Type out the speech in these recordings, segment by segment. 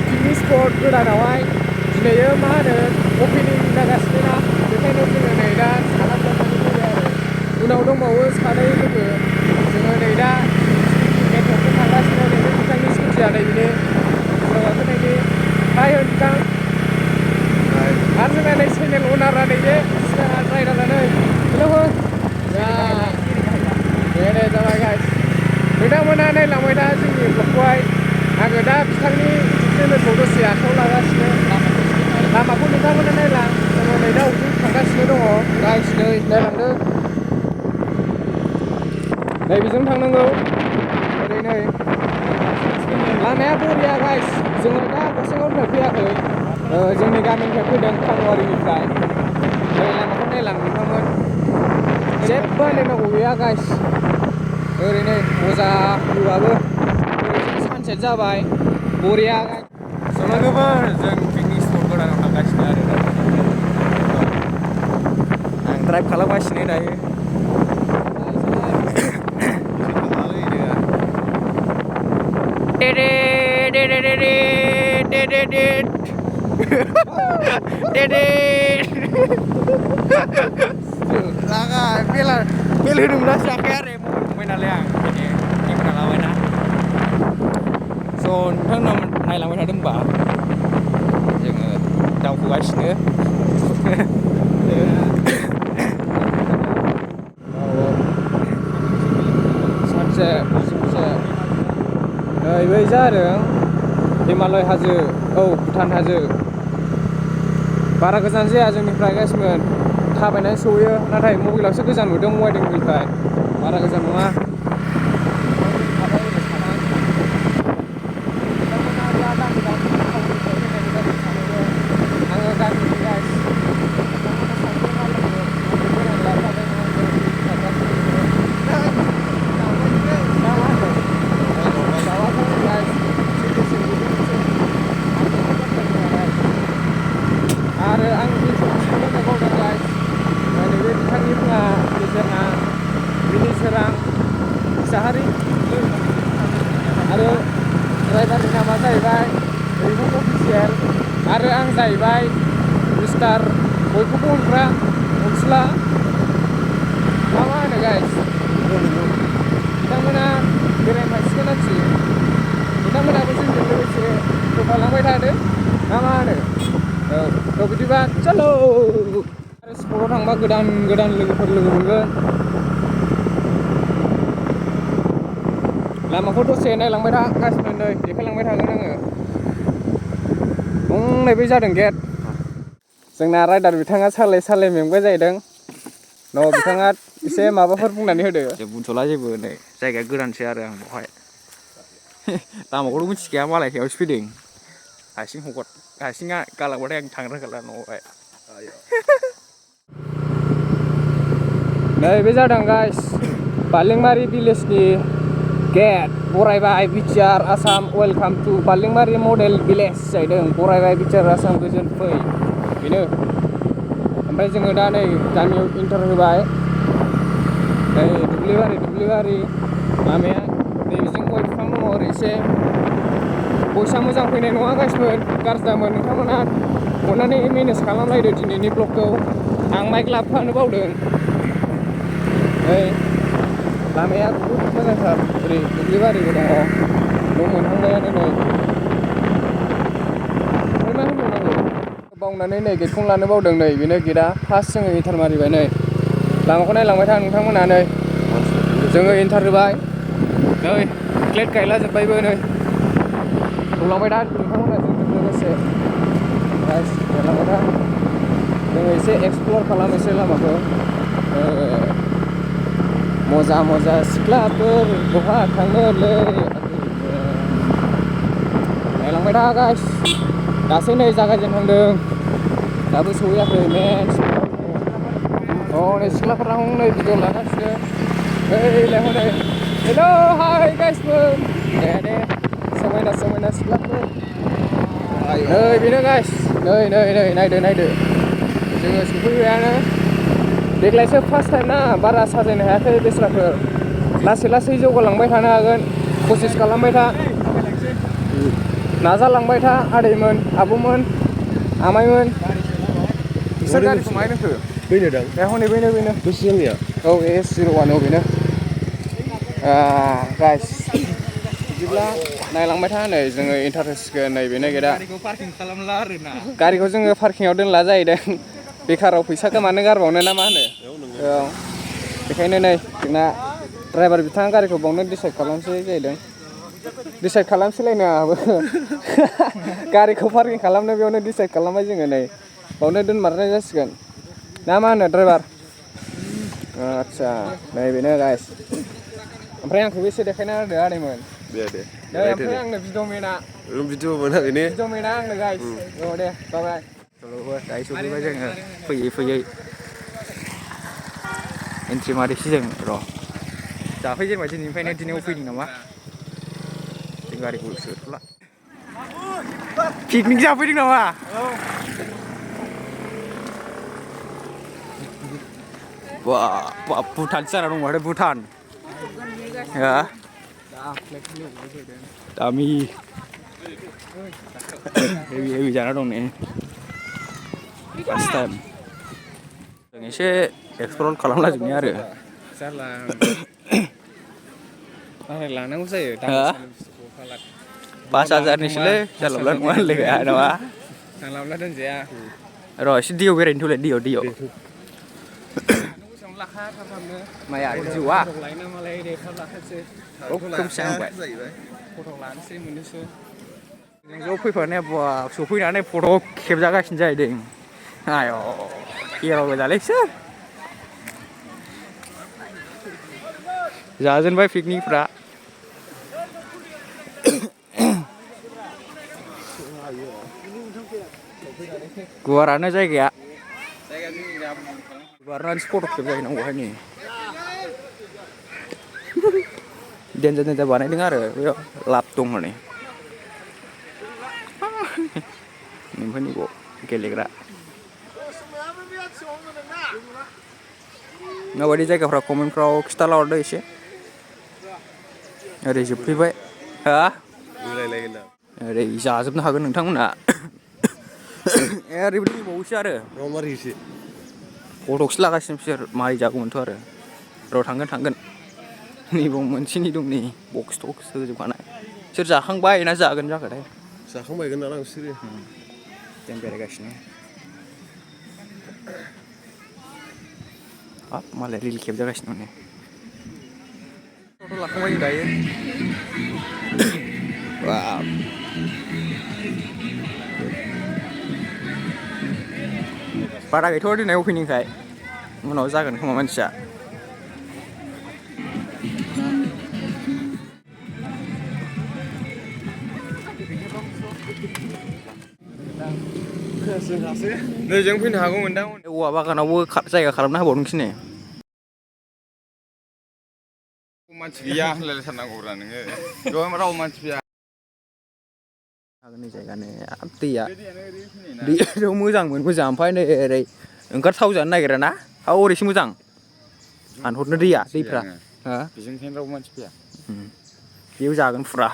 picnic spot गोदानावहाय दिनैयो मा होनो opening जागासिनो ना बेखायनो जोङो नै दा साहा जानानै फैबाय आरो उनाव दंबावो सानै लोगो जोङो नै दा नेटवर्कजों थांगासिनो नैबे बिथांनि स्कुटिया नै बेनो उनाव फैनायनि हाय बिथां आरो जोंना नै चेनेल अनारा नैबे सिगाङा ड्राइभारा नै हेलौ दे जाबाय गाइस नोंथांमोना नायलांबाय दा जोंनि ब्लगखौहाय आङो दा बिथांनि चेनेलखौ दसे आखायाव लागासिनो लामाखौ नोंथांमोना नायलां जोङो नै दा अबेजों थांगासिनो दङ गाइस नै नायलांदो नै बेजों थांनांगौ ओरै नै लामाया बरिया गाइस जोङो दा गसाइगावनिफ्राय फैयाखै जोंनि गामिनिफ्राय फैदों खानुवारिनिफ्राय नै लामाखौ नायलां नोंथांमोन जेबो नायनांगौ गैया गाइस ओरैनो मोजां भिउआबो सानसेट जाबाय बरिया सलांगोफोर जों पिकनिक स्पट गोदानाव थांगासिनो आरो आं ड्राइभ खालामगासिनो दायो लागा बेल होदोंमोन जायाखै आरो मबाइल फंबाय नालाय आं केमेरा लाबायना स' नोंथांनाव नायलांबाय थादों होनबा जोङो दावखोगासिनो सानसे नै बै जादों हिमालय हाजो औ भुटान हाजो बारा गोजान जाया जोंनिफ्राय गाइसमोन थाबायनानै सहैयो नाथाय मबाइलावसो गोजान नुदों मबाइलनिफ्राय बारा गोजान नङा आरो ड्राइभारनि नामा जाहैबाय ओरैनो अफिसियेल आरो आं जाहैबाय मिस्टार बयखौबो अनग्रा अनसुला मा होनो गाइस बिथांमोना बेरायनो थांसिगोन आरोखि बिथांमोनाबो जोंजों लोगोसे जौगालांबाय थादो मा होनो औ थ' बिदिबा चलो आरो स्पटआव थांबा गोदान लोगोफोर लोगो मोनगोन लामाखौ दसे नायलांबाय था गासिबो नै देखायलांबाय थागोन आङो नैबे जादों गेट जोंना राइडार बिथाङा सालाय मेंबाय जाहैदों न' बिथाङा एसे माबाफोर बुंनानै होदो बुंथ'ला जेबो नै जायगाया गोदानसो आरो आं बेवहाय लामाखौथ' मिथिखाया मालाय सायावसो फैदों हारसिङा गालांबाथाय आं थांनो रोंखाला न'आवहाय नैबे जादों गाइस बालिमारि भिलेजनि गेट बरायबाय BTR Assam welcome to Balimari model village जाहैदों बरायबाय बिटिआर आसाम गोजोन फै बेनो ओमफ्राय जोङो दा नै गामियाव इन्टार होबाय नै दुब्लिबारि लामाया नैबेजों गय बिफां दङ ओरै एसे बयसा मोजां फैनाय नङा गाइसमोन गाज्रि जामोन नोंथांमोना अननानै मेनेज खालामलायदो दिनैनि ब्लगखौ आं माइक लाबोफानो बावदों नै लामाया बहुद मोजांथार ओरै दुब्लिबारिबो दङ न' मोनहांबायानो नै मा होनबावनांगौ बावनानै नै गेटखौनो लानो बावदों नै बेनो गेटआ फार्स्ट जोङो इन्टार मारिबाय नै लामाखौ नायलांबाय था नोंथांमोना नै जोङो इन्टार होबाय नै प्लेट गायला जोब्बायबो नै थौलांबाय था नोंथांमोना जोंजों लोगोसे गाइस देरलांबाय था जोङो एसे एक्सप्लर खालामनोसै लामाखौ मोजा सिख्लाफोर बहा थांनोलै नायलांबाय था गाइस दासो नै जागायजेनहांदों दाबो सहैयाखै मेन नै सिख्लाफोरा नै भिडिअ लागासिनो नै हेलौ हाय गाइसफोर दे समायना सिख्लाफोर नै बेनो गाइस नै नायदो जोङो सफैबायानो देग्लायसो फार्स्ट टाइम ना बारा साजायनो हायाखै बेस्राफोर लासै जौगालांबाय थानो हागोन कसिस खालामबाय था नाजालांबाय था आदैमोन आब'मोन आमाइमोन बिसोर गारिखौ माहाय दोनखो बेनो दां ए हनै बेनो बेसे जोंनिया औ S01 औ बेनो गाइस बिदिब्ला नायलांबाय था नै जोङो इन्टारेस्टखौ नैबेनो गेदा गारिखौ पार्किं खालामला आरोना गारिखौ जोङो पार्किंआव दोनला जाहैदों बेकाराव फैसाखौ मानो गारबावनो ना मा होनो औ बेखायनो नै जोंना ड्राइभार बिथाङा गारिखौ बावनो डिसाइड खालामसै जाहैदों डिसाइड खालामसैलायनो आंहाबो गारिखौ पार्किं खालामनो बेयावनो डिसाइड खालामबाय जोङो नै बावनो दोनमारनाय जासिगोन ना मा होनो ड्राइभार आदसा नै बेनो गाइस ओमफ्राय आंखौबो एसे देखायना होदो आदैमोन दे नै ओमफ्राय आंनो भिडिअ'मेना भिडिअ'मोन आरो ने भिडिअ'मेना आंनो गाइस औ दे बाय दायो सफैबाय जोङो फैयै एन्ट्रि मारिसै जों र' जाफैजेनबाय दिनैनिफ्रायनो दिनै अपेनिं नामा जों गारिखौ सोथ'ला पिकनिक जाफैदों नामा बा भुटानसो जाना दं माथो भुटान दामि हेभि जाना दं ने फार्स्ट टाइम जों एसे एक्सप्लर खालामला जोबनाय आरो जारला लानांगौ जायो 5,000निसोलै जारला नङा होनलायबाय नामा थांलाब्ला दोनजाया र' एसे दैयाव बेरायनो थौलाय दैयाव माया जिउआ लायना मालाय रेखा लाखासै खोमसिहांबाय फट' लानोसै मोननोसै जों ज' फैफानाया बा सफैनानै फट' खेबजागासिनो जाहैदों आय' हिर' गोजालै बिसोर जाजेनबाय पिकनिकफ्रा गुवारानो जायगाया गुवारनानैसो फट' खेबजाहैनांगौहाय नै देन्जार बानायदों आरो बेयाव लाब दं हनै ओमफ्राय नैबाव गेलेग्रा माबायदि जायगाफ्रा कमेन्टफ्राव खिथाला हरदो एसे ओरै जोबफैबाय हा ओरै जाजोबनो हागोन नोंथांमोनहा ओरैबायदि दंबावोसो आरो फट'सो लागासिनो बिसोर मारै जागौमोनथ' आरो र' थांगोन नैबाव मोनसेनि दं नै बक्स थक्स होजोबखानाय बिसोर जाखांबाय ना जागोन जाखोथाय जाखांबायगोन नालाय बिसोरो जों बेरायगासिनो हाब मालाय रिल खेबजागासिनो माने फट' लाखांबाय जों दायो बारा गैथ'आ दिनै अपेनिंखाय उनाव जागोन खोमा मानसिया नै जों फैनो हागौमोनदां औवा बागानावबो जायगा खालामना होबावदोंसो नै मानसि गैया होनलायलायथारनांगौब्रा नोङो बेयाव राव मानसि फैया हागोननि जायगानि दैया मोजांमोन मोजां ओमफ्राय नै ओरै ओंखारथाव जानो नागिरा ना ओरैसो मोजां हानहरनो दैफ्रा बेजोंखायनो राव मानसि फैया बेयाव जागोन फुरा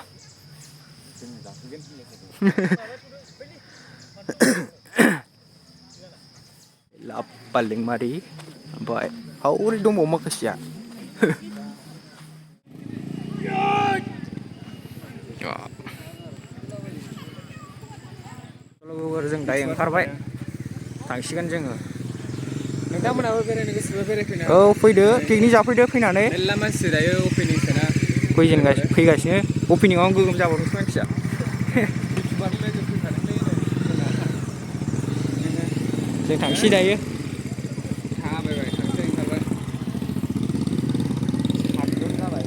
लाब बालिंमारि ओमफ्राय हौरै दंबावो माखासेया जों दायो ओंखारबाय थांसिगोन जोङो नोंथांमोनहाबो बेरायनो गोसोबा बेरायफैनो औ फैदो पिकनिक जाफैदो फैनानै मेरला मानसि दायो अपेनिं सोना फैगासिनो अपेनिंआव गोगोम जाबावदोंसो मानसिया इउटुबारनिफ्राय जों फैखादोंलै जों थांसै दायो थाबायबाय थांसै ओंखारबाय हाबजोब जाबाय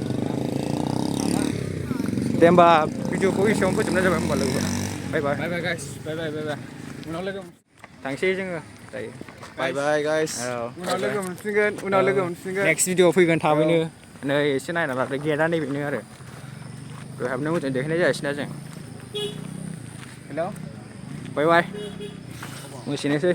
दे होमबा भिडिअखौ एसेयावनो फोजोबनाय जाबाय होमबा लोगो बाय गाइस बाय उनाव लोगो थांसै जोङो दायो बाय गाइस उनाव लोगो मोनफिनगोन नेक्स्ट भिडिअ फैगोन थाबैनो नै एसे नायना लादो गेटआ नैबेनो आरो दहाय हाबनो मोजां देखायनाय जायासैना जों हेल' बाय मोसेनोसै